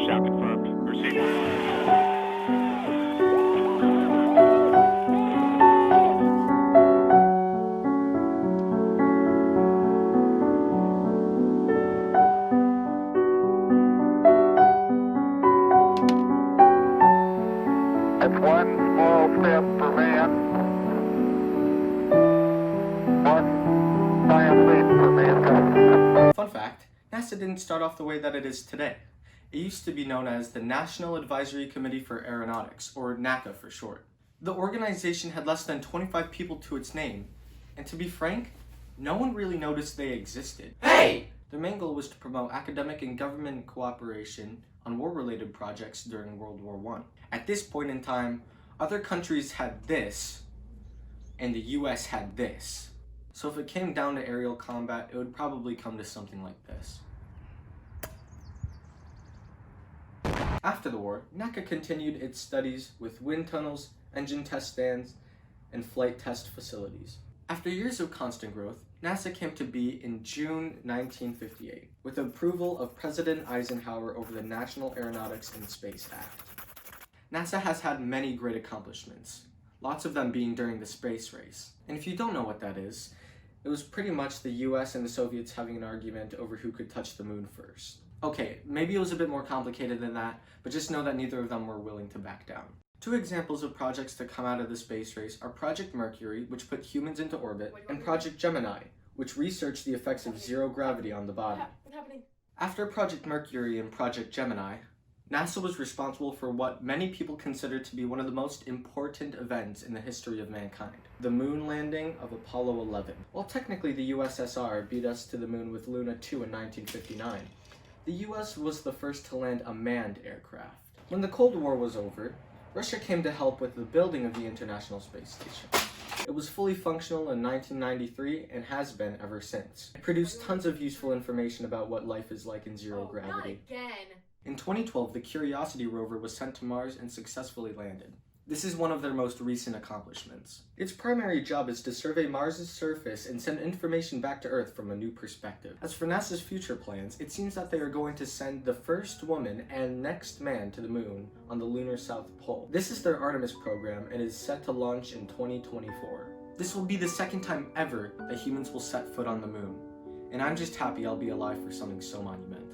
Touchdown confirmed. Receiving. It's one small step for man, one giant leap for mankind. Fun fact, NASA didn't start off the way that it is today. It used to be known as the National Advisory Committee for Aeronautics, or NACA for short. The organization had less than 25 people to its name, and to be frank, no one really noticed they existed. Hey! Their main goal was to promote academic and government cooperation on war-related projects during World War I. At this point in time, other countries had this, and the US had this. So if it came down to aerial combat, it would probably come to something like this. After the war, NACA continued its studies with wind tunnels, engine test stands, and flight test facilities. After years of constant growth, NASA came to be in June 1958, with approval of President Eisenhower over the National Aeronautics and Space Act. NASA has had many great accomplishments, lots of them being during the space race. And if you don't know what that is, it was pretty much the US and the Soviets having an argument over who could touch the moon first. Okay, maybe it was a bit more complicated than that, but just know that neither of them were willing to back down. Two examples of projects to come out of the space race are Project Mercury, which put humans into orbit, and Project Gemini, which researched the effects of zero gravity on the body. What's happening? After Project Mercury and Project Gemini, NASA was responsible for what many people consider to be one of the most important events in the history of mankind, the moon landing of Apollo 11. While technically the USSR beat us to the moon with Luna 2 in 1959, the US was the first to land a manned aircraft. When the Cold War was over, Russia came to help with the building of the International Space Station. It was fully functional in 1993 and has been ever since. It produced tons of useful information about what life is like in zero gravity. Not again. In 2012, the Curiosity rover was sent to Mars and successfully landed. This is one of their most recent accomplishments. Its primary job is to survey Mars's surface and send information back to Earth from a new perspective. As for NASA's future plans, it seems that they are going to send the first woman and next man to the moon on the lunar South Pole. This is their Artemis program and is set to launch in 2024. This will be the second time ever that humans will set foot on the moon. And I'm just happy I'll be alive for something so monumental.